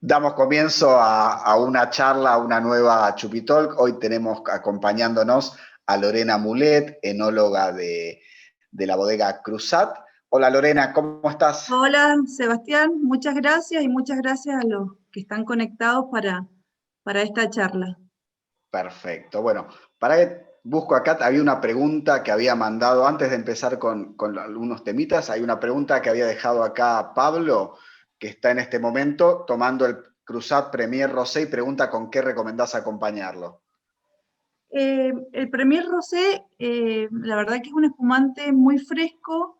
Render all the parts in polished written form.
Damos comienzo a una charla, a una nueva Chupitalk. Hoy tenemos acompañándonos a Lorena Mulet, enóloga de la bodega Cruzat. Hola Lorena, ¿cómo estás? Hola, Sebastián, muchas gracias y muchas gracias a los que están conectados para esta charla. Perfecto. Bueno, para que busco acá, había una pregunta que había mandado, antes de empezar con algunos temitas, hay una pregunta que había dejado acá Pablo, que está en este momento tomando el Cruzat Premier Rosé y pregunta con qué recomendás acompañarlo. El Premier Rosé, la verdad que es un espumante muy fresco,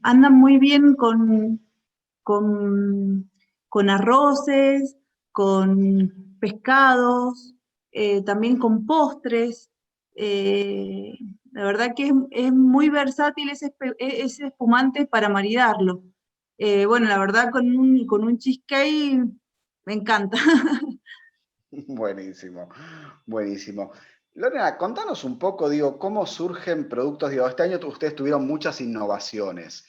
anda muy bien con, con arroces, con pescados, también con postres. eh, la verdad que es muy versátil ese espumante para maridarlo. Bueno, la verdad con un cheesecake me encanta. Buenísimo, buenísimo. Lorena, contanos un poco, digo, cómo surgen productos, digo, este año ustedes tuvieron muchas innovaciones,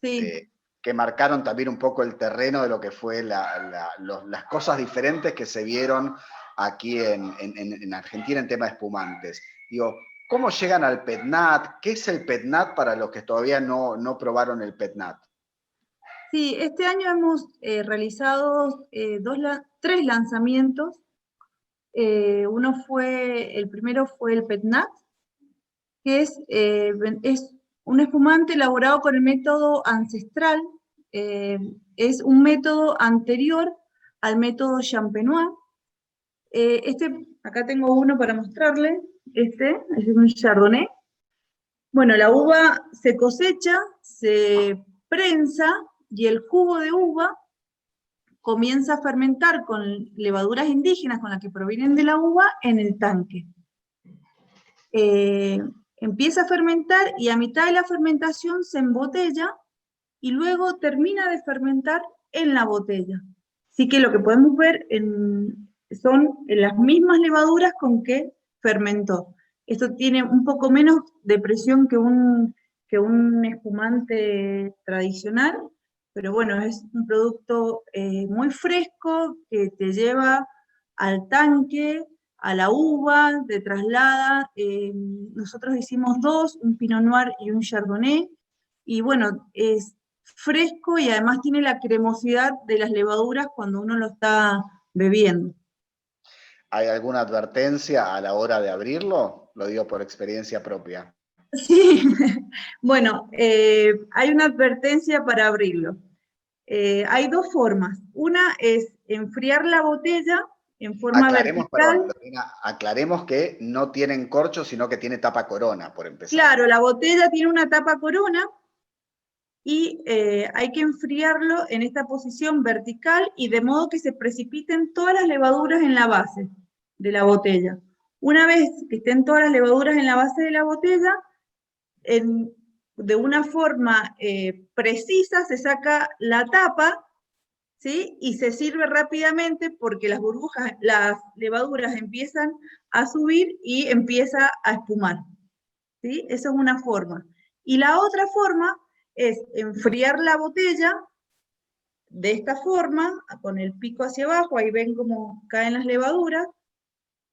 Sí. que marcaron también un poco el terreno de lo que fue las cosas diferentes que se vieron aquí en Argentina en tema de espumantes. Digo, ¿cómo llegan al PETNAT? ¿Qué es el PETNAT para los que todavía no probaron el PETNAT? Sí, este año hemos realizado tres lanzamientos. El primero fue el PETNAT, que es un espumante elaborado con el método ancestral. eh, es un método anterior al método champenois. Acá tengo uno para mostrarle. Este es un chardonnay. Bueno, la uva se cosecha, se prensa y el jugo de uva comienza a fermentar con levaduras indígenas con las que provienen de la uva en el tanque. Eh, Empieza a fermentar y a mitad de la fermentación se embotella y luego termina de fermentar en la botella. Así que lo que podemos ver son las mismas levaduras con que fermentó. Esto tiene un poco menos de presión que un espumante tradicional, pero bueno, es un producto muy fresco que te lleva al tanque, a la uva, te traslada. Nosotros hicimos dos, un Pinot Noir y un Chardonnay, y bueno, es fresco y además tiene la cremosidad de las levaduras cuando uno lo está bebiendo. ¿Hay alguna advertencia a la hora de abrirlo? Lo digo por experiencia propia. Sí, bueno, hay una advertencia para abrirlo. Hay dos formas. Una es enfriar la botella en forma Aclaremos, perdón, vertical. Lorena, aclaremos que no tienen corcho, sino que tiene tapa corona, por empezar. Claro, la botella tiene una tapa corona y hay que enfriarlo en esta posición vertical y de modo que se precipiten todas las levaduras en la base de la botella. Una vez que estén todas las levaduras en la base de la botella, de una forma precisa se saca la tapa, ¿sí? Y se sirve rápidamente porque las levaduras empiezan a subir y empieza a espumar, ¿sí? Esa es una forma. Y la otra forma es enfriar la botella de esta forma, con el pico hacia abajo, ahí ven cómo caen las levaduras,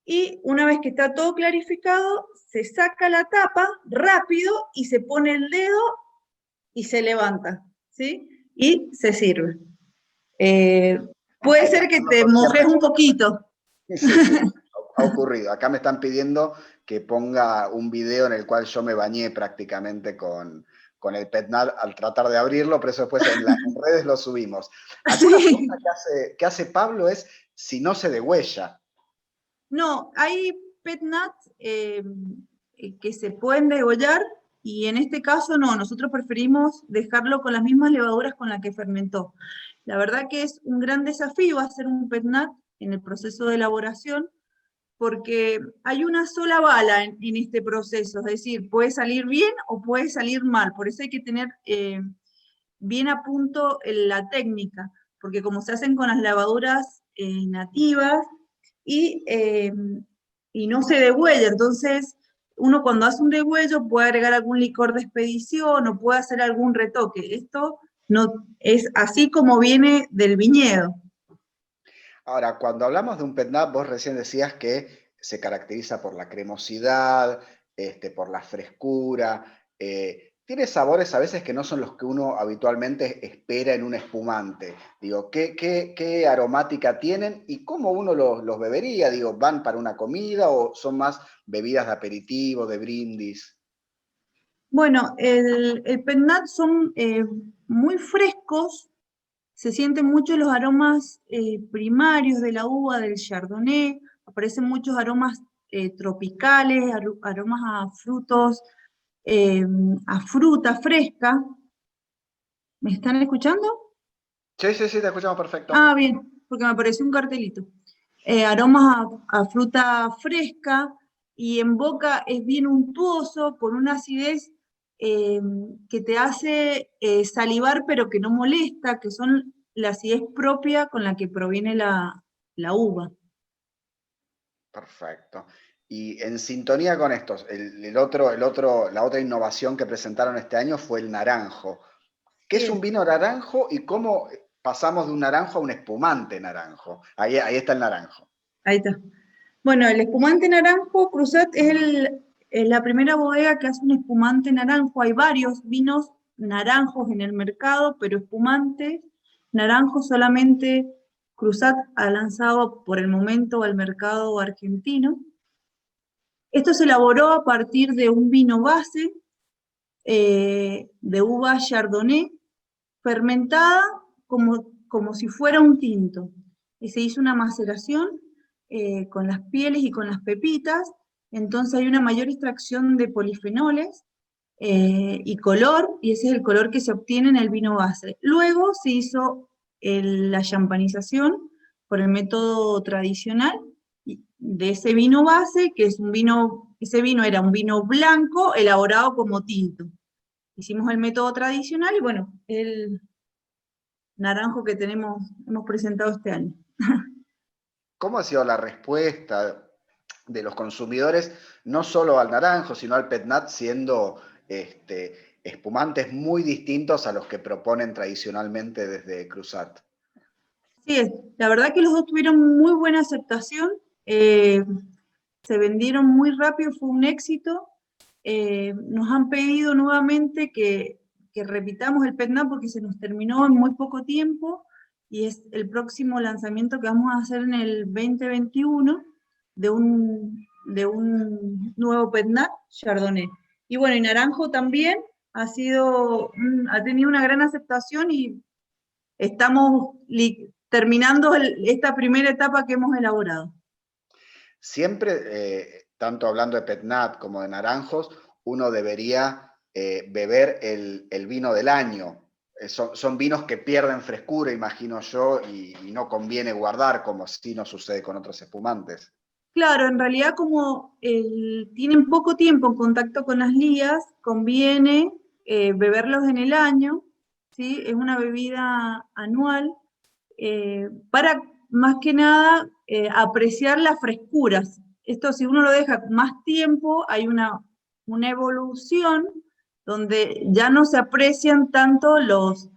y una vez que está todo clarificado, se saca la tapa rápido y se pone el dedo y se levanta, ¿sí? Y se sirve. Eh, Puede Hay que ser que hacerlo te con mojes cierta un experiencia. poquito. Sí, sí, ha ocurrido. Acá me están pidiendo que ponga un video en el cual yo me bañé prácticamente con el PetNat al tratar de abrirlo, pero eso después en redes lo subimos. Acá una pregunta Sí. que hace Pablo es si no se degüella. No, hay pet nuts que se pueden degollar y en este caso no, nosotros preferimos dejarlo con las mismas levaduras con las que fermentó. La verdad que es un gran desafío hacer un pet nut en el proceso de elaboración porque hay una sola bala en este proceso, es decir, puede salir bien o puede salir mal, por eso hay que tener bien a punto la técnica, porque como se hacen con las lavaduras nativas y, eh, y no se degüella, entonces uno cuando hace un degüello puede agregar algún licor de expedición o puede hacer algún retoque. Esto no es así como viene del viñedo. Ahora, cuando hablamos de un PetNat, vos recién decías que se caracteriza por la cremosidad, por la frescura. Tiene sabores a veces que no son los que uno habitualmente espera en un espumante. Digo, ¿qué aromática tienen y cómo uno los bebería? Digo, ¿van para una comida o son más bebidas de aperitivo, de brindis? Bueno, el Pennat son muy frescos, se sienten mucho los aromas primarios de la uva, del Chardonnay, aparecen muchos aromas tropicales, aromas a frutos, eh, a fruta fresca. ¿Me están escuchando? Sí, sí, sí, te escuchamos perfecto. Ah, bien, porque me apareció un cartelito. Aromas a fruta fresca y en boca es bien untuoso, con una acidez eh, que te hace salivar pero que no molesta, que son la acidez propia con la que proviene la uva. Perfecto. Y en sintonía con estos, la otra innovación que presentaron este año fue el naranjo. ¿Qué es un Bien, vino naranjo y cómo pasamos de un naranjo a un espumante naranjo? Ahí está el naranjo. ahí está. Bueno, el espumante naranjo, Cruzat, es la primera bodega que hace un espumante naranjo. Hay varios vinos naranjos en el mercado, pero espumantes naranjos solamente Cruzat ha lanzado por el momento al mercado argentino. Esto se elaboró a partir de un vino base de uva Chardonnay, fermentada como si fuera un tinto. Y se hizo una maceración con las pieles y con las pepitas, entonces hay una mayor extracción de polifenoles y color, y ese es el color que se obtiene en el vino base. Luego se hizo la champanización por el método tradicional de ese vino base, que es un vino, ese vino era un vino blanco elaborado como tinto. Hicimos el método tradicional y bueno, el naranjo que hemos presentado este año. ¿Cómo ha sido la respuesta de los consumidores, no solo al naranjo, sino al petnat, siendo espumantes muy distintos a los que proponen tradicionalmente desde Cruzat? Sí, la verdad que los dos tuvieron muy buena aceptación, eh, se vendieron muy rápido, fue un éxito. Nos han pedido nuevamente que repitamos el PetNat porque se nos terminó en muy poco tiempo y es el próximo lanzamiento que vamos a hacer en el 2021 de un nuevo PetNat Chardonnay. Y bueno, y Naranjo también ha tenido una gran aceptación y estamos terminando esta primera etapa que hemos elaborado. Siempre, tanto hablando de petnat como de naranjos, uno debería beber el vino del año. Son vinos que pierden frescura, imagino yo, y no conviene guardar como si no sucede con otros espumantes. Claro, en realidad como tienen poco tiempo en contacto con las lías, conviene beberlos en el año, ¿sí? Es una bebida anual para más que nada apreciar las frescuras. Esto si uno lo deja más tiempo, hay una evolución donde ya no se aprecian tanto los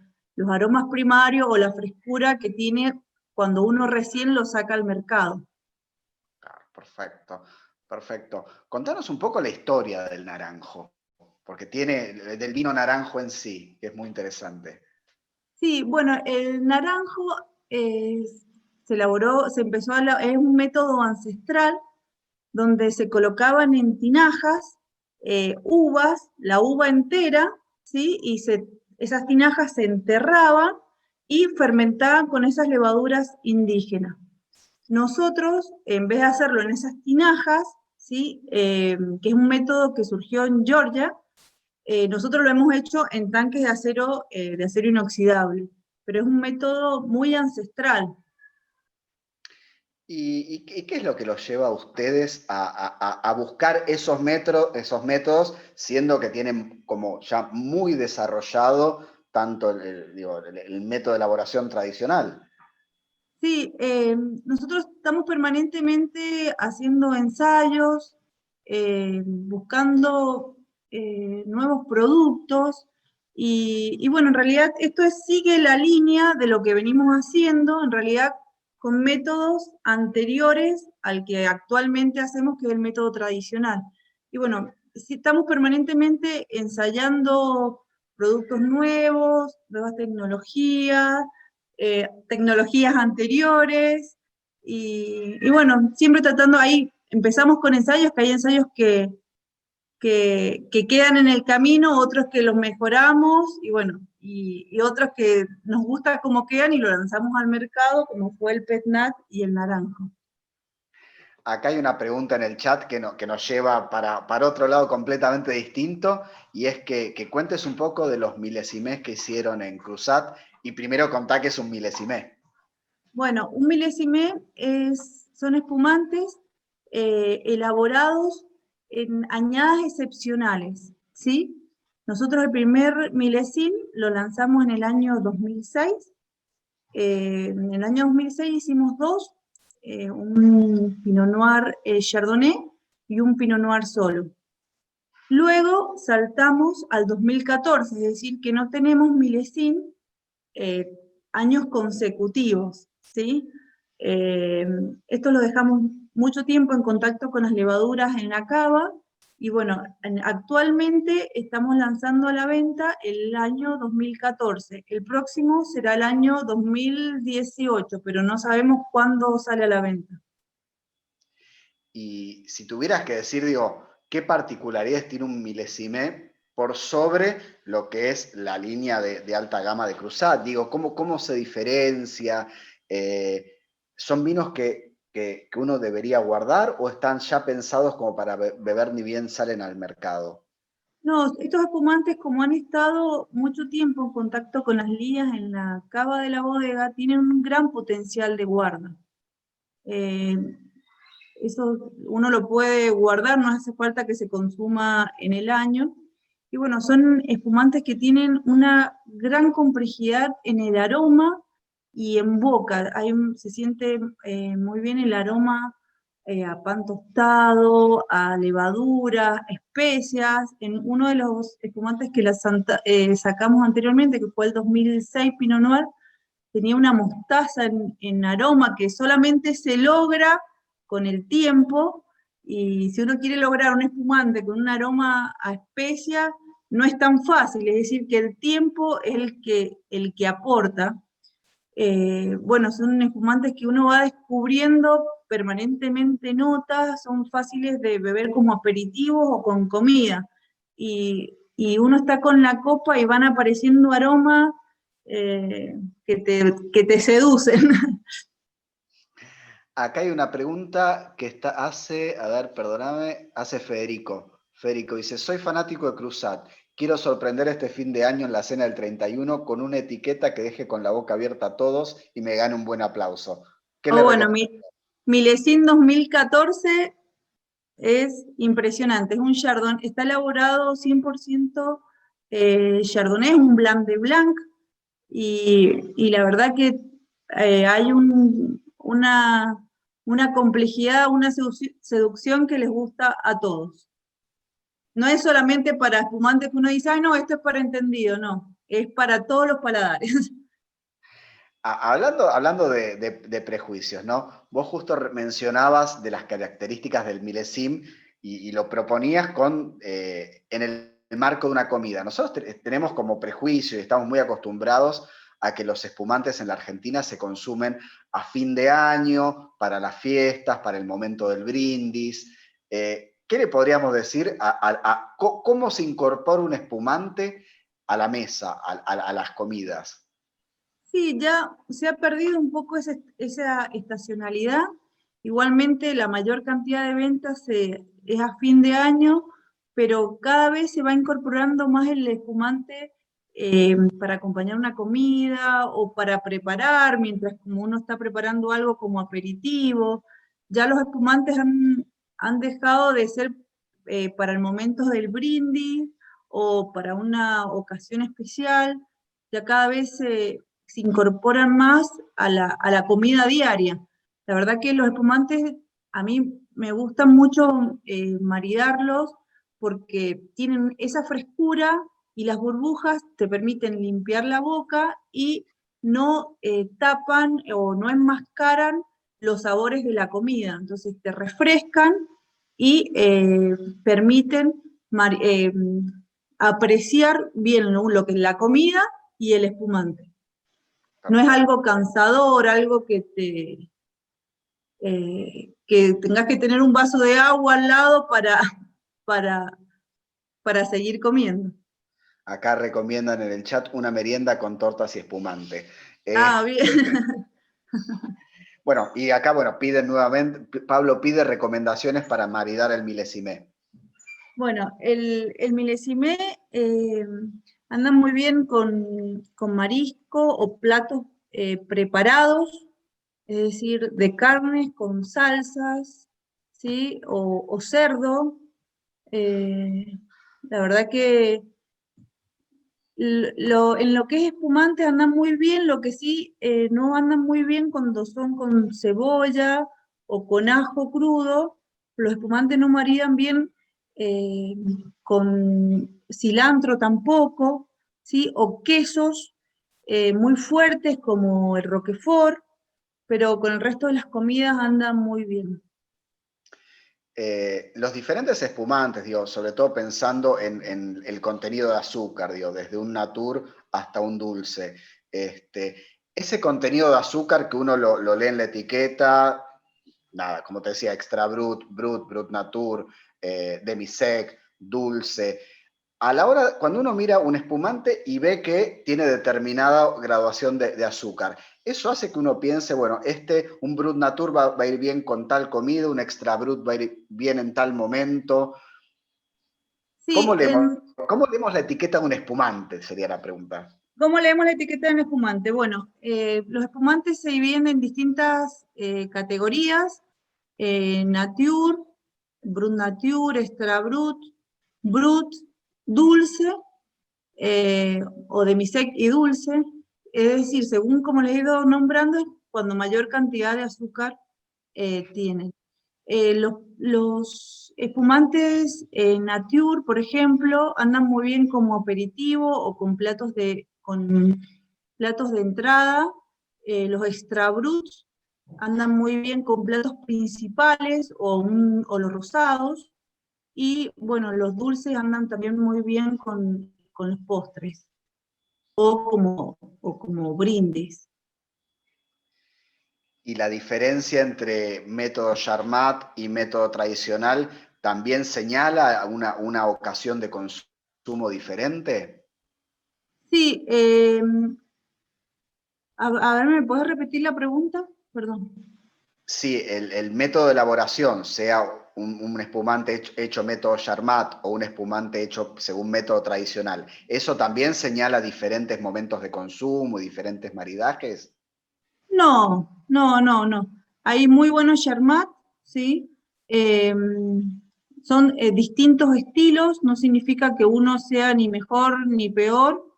aromas primarios o la frescura que tiene cuando uno recién lo saca al mercado. Claro, perfecto, perfecto. Contanos un poco la historia del naranjo, porque tiene del vino naranjo en sí, que es muy interesante. Sí, bueno, el naranjo se elaboró, es un método ancestral donde se colocaban en tinajas uvas, la uva entera, ¿sí? Esas tinajas se enterraban y fermentaban con esas levaduras indígenas. Nosotros, en vez de hacerlo en esas tinajas, ¿sí? Que es un método que surgió en Georgia, nosotros lo hemos hecho en tanques de acero inoxidable, pero es un método muy ancestral. ¿Y qué es lo que los lleva a ustedes a buscar esos métodos, siendo que tienen como ya muy desarrollado tanto el método de elaboración tradicional? Sí, nosotros estamos permanentemente haciendo ensayos, buscando nuevos productos y bueno, en realidad sigue la línea de lo que venimos haciendo. En realidad, con métodos anteriores al que actualmente hacemos, que es el método tradicional. Y bueno, si estamos permanentemente ensayando productos nuevos, nuevas tecnologías, tecnologías anteriores, y bueno, siempre tratando ahí, empezamos con ensayos, que hay ensayos que quedan en el camino, otros que los mejoramos, y bueno, y otros que nos gusta cómo quedan y lo lanzamos al mercado, como fue el PetNat y el naranjo. Acá hay una pregunta en el chat que nos lleva para otro lado completamente distinto, y es que cuentes un poco de los milesimés que hicieron en Cruzat, y primero contá qué es un milesimé. Bueno, un milesimé son espumantes elaborados en añadas excepcionales, ¿sí? Nosotros el primer milesín lo lanzamos en el año 2006. En el año 2006 hicimos dos, un Pinot Noir Chardonnay y un Pinot Noir solo. Luego saltamos al 2014, es decir, que no tenemos milesín años consecutivos, ¿sí? Esto lo dejamos mucho tiempo en contacto con las levaduras en la cava, y bueno, actualmente estamos lanzando a la venta el año 2014. El próximo será el año 2018, pero no sabemos cuándo sale a la venta. Y si tuvieras que decir, digo, ¿qué particularidades tiene un milesimé por sobre lo que es la línea de alta gama de Cruzat? Digo, ¿cómo se diferencia? ¿Son vinos que uno debería guardar o están ya pensados como para beber ni bien salen al mercado? No, estos espumantes, como han estado mucho tiempo en contacto con las lías en la cava de la bodega, tienen un gran potencial de guarda. Eh, Eso uno lo puede guardar, no hace falta que se consuma en el año. Y bueno, son espumantes que tienen una gran complejidad en el aroma y en boca. Se siente muy bien el aroma a pan tostado, a levadura, especias. En uno de los espumantes que sacamos anteriormente, que fue el 2006 Pinot Noir, tenía una mostaza en aroma que solamente se logra con el tiempo, y si uno quiere lograr un espumante con un aroma a especia, no es tan fácil, es decir, que el tiempo es el que aporta. Bueno, son espumantes que uno va descubriendo permanentemente notas, son fáciles de beber como aperitivos o con comida, y uno está con la copa y van apareciendo aromas que te seducen. Acá hay una pregunta que hace, a ver, perdóname, hace Federico. Federico dice, soy fanático de Cruzat. Quiero sorprender este fin de año en la cena del 31 con una etiqueta que deje con la boca abierta a todos y me gane un buen aplauso. ¿Qué O le bueno, recomiendo? Milesín 2014 es impresionante, es un Chardonnay, está elaborado 100% Chardonnay, es un Blanc de Blanc, y la verdad que hay una complejidad, una seducción que les gusta a todos. No es solamente para espumantes que uno dice, ay no, esto es para entendido, no, es para todos los paladares. Hablando de prejuicios, ¿no? Vos justo mencionabas de las características del milesim y lo proponías en el marco de una comida. Nosotros tenemos como prejuicio y estamos muy acostumbrados a que los espumantes en la Argentina se consumen a fin de año, para las fiestas, para el momento del brindis. ¿Qué le podríamos decir cómo se incorpora un espumante a la mesa, a las comidas? Sí, ya se ha perdido un poco esa estacionalidad. Igualmente, la mayor cantidad de ventas es a fin de año, pero cada vez se va incorporando más el espumante para acompañar una comida o para preparar, mientras como uno está preparando algo como aperitivo. Ya los espumantes han dejado de ser para el momento del brindis o para una ocasión especial. Ya cada vez se incorporan más a la comida diaria. La verdad que los espumantes a mí me gustan mucho maridarlos, porque tienen esa frescura y las burbujas te permiten limpiar la boca y no tapan o no enmascaran los sabores de la comida. Entonces te refrescan y permiten apreciar bien lo que es la comida y el espumante. No es algo cansador, algo que tengas que tener un vaso de agua al lado para seguir comiendo. Acá recomiendan en el chat una merienda con tortas y espumante. Ah, bien. Bueno, y acá, bueno, piden nuevamente, Pablo pide recomendaciones para maridar el milesimé. Bueno, el milesimé anda muy bien con marisco o platos preparados, es decir, de carnes con salsas, ¿sí? O cerdo. La verdad que en lo que es espumante andan muy bien, lo que sí no andan muy bien cuando son con cebolla o con ajo crudo. Los espumantes no maridan bien con cilantro tampoco, ¿sí? O quesos muy fuertes como el Roquefort, pero con el resto de las comidas andan muy bien. Los diferentes espumantes, digo, sobre todo pensando en el contenido de azúcar, digo, desde un natur hasta un dulce. Ese contenido de azúcar que uno lo lee en la etiqueta, nada, como te decía, extra brut natur, demi-sec, dulce. A la hora, cuando uno mira un espumante y ve que tiene determinada graduación de azúcar, eso hace que uno piense, bueno, un Brut Natur va a ir bien con tal comida, un Extra Brut va a ir bien en tal momento. Sí, ¿Cómo leemos la etiqueta de un espumante? Sería la pregunta. ¿cómo leemos la etiqueta de un espumante? Bueno, los espumantes se dividen en distintas categorías: nature, brut nature, extra brut, dulce, o demi-sec y dulce. Es decir, según como les he ido nombrando, cuando mayor cantidad de azúcar tienen. Los espumantes nature, por ejemplo, andan muy bien como aperitivo o con platos de entrada. Los extra bruts andan muy bien con platos principales o los rosados. Y bueno, los dulces andan también muy bien con los postres o como brindis. Y la diferencia entre método Charmat y método tradicional también señala una ocasión de consumo diferente. Sí, a ver, ¿me puedes repetir la pregunta? Perdón. Sí, el método de elaboración, sea un espumante hecho método Charmat o un espumante hecho según método tradicional, ¿eso también señala diferentes momentos de consumo y diferentes maridajes? No, no, no, no. Hay muy buenos Charmat, ¿sí? Eh, Son distintos estilos, no significa que uno sea ni mejor ni peor.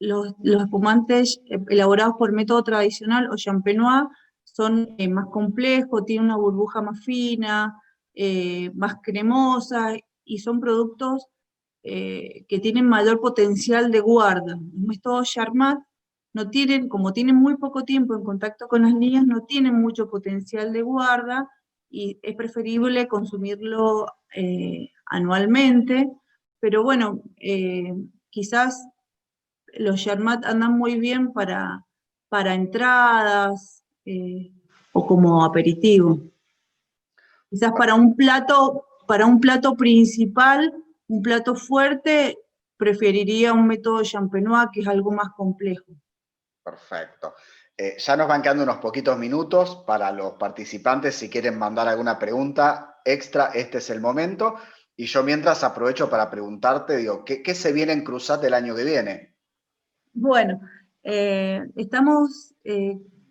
Los espumantes elaborados por método tradicional o champenois son más complejos, tienen una burbuja más fina, más cremosa, y son productos que tienen mayor potencial de guarda. El método Charmat no tienen, como tienen muy poco tiempo en contacto con las niñas, no tienen mucho potencial de guarda, y es preferible consumirlo anualmente. Pero bueno, quizás los Charmat andan muy bien para entradas o como aperitivo. Quizás para un plato principal, un plato fuerte, preferiría un método champenois, que es algo más complejo. Perfecto. Ya nos van quedando unos poquitos minutos para los participantes. Si quieren mandar alguna pregunta extra, este es el momento. Y yo mientras aprovecho para preguntarte, digo, ¿qué se viene en Cruzat el año que viene? Bueno, estamos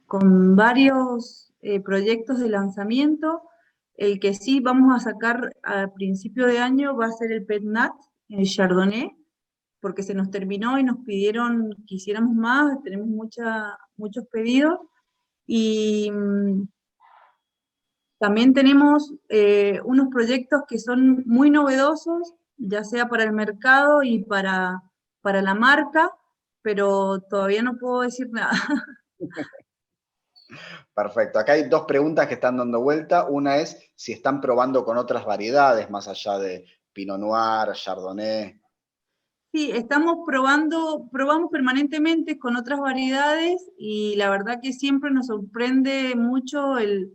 con varios proyectos de lanzamiento. El que sí vamos a sacar a principio de año va a ser el PetNat, el Chardonnay, porque se nos terminó y nos pidieron que hiciéramos más, tenemos muchos pedidos. Y también tenemos unos proyectos que son muy novedosos, ya sea para el mercado y para la marca, pero todavía no puedo decir nada. Perfecto. Acá hay dos preguntas que están dando vuelta. Una es si están probando con otras variedades, más allá de Pinot Noir, Chardonnay. Sí, probamos permanentemente con otras variedades y la verdad que siempre nos sorprende mucho el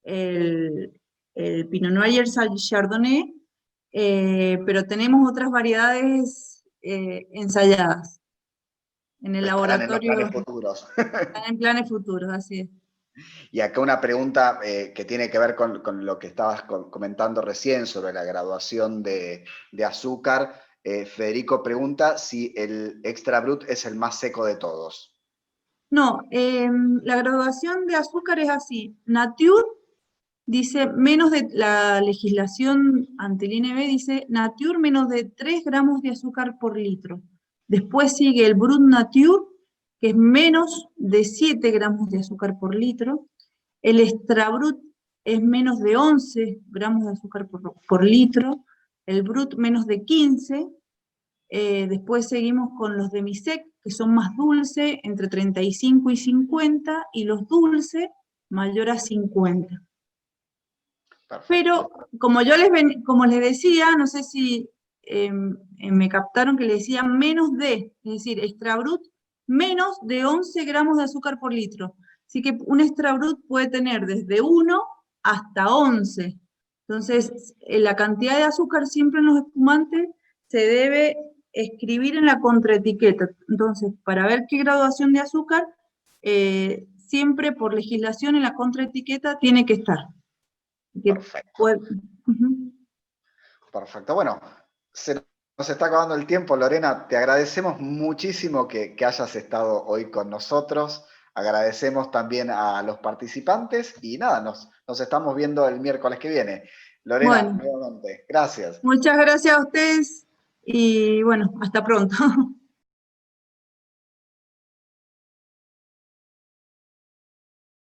Pinot Noir y el Chardonnay, pero tenemos otras variedades ensayadas en el Estarán en los planes laboratorio, futuros. están en planes futuros, así es. Y acá una pregunta que tiene que ver con lo que estabas comentando recién sobre la graduación de azúcar. Federico pregunta si el Extra Brut es el más seco de todos. No, la graduación de azúcar es así. Nature dice menos de, la legislación ante el INB dice Nature menos de 3 gramos de azúcar por litro. Después sigue el Brut Nature, que es menos de 7 gramos de azúcar por litro. El Extra Brut es menos de 11 gramos de azúcar por litro. El Brut menos de 15. Después seguimos con los demisec, que son más dulces, entre 35 y 50, y los dulces mayor a 50. Perfecto. Pero como les decía, no sé si me captaron que le decía menos de, es decir, extra brut, menos de 11 gramos de azúcar por litro. Así que un extra brut puede tener desde 1 hasta 11. Entonces, la cantidad de azúcar siempre en los espumantes se debe escribir en la contraetiqueta. Entonces, para ver qué graduación de azúcar, siempre por legislación en la contraetiqueta tiene que estar. Perfecto. Ujú. Perfecto. Bueno, se nos está acabando el tiempo, Lorena. Te agradecemos muchísimo que hayas estado hoy con nosotros. Agradecemos también a los participantes y nada, nos estamos viendo el miércoles que viene. Lorena, Bueno, nuevamente, gracias. muchas gracias a ustedes y bueno, hasta pronto.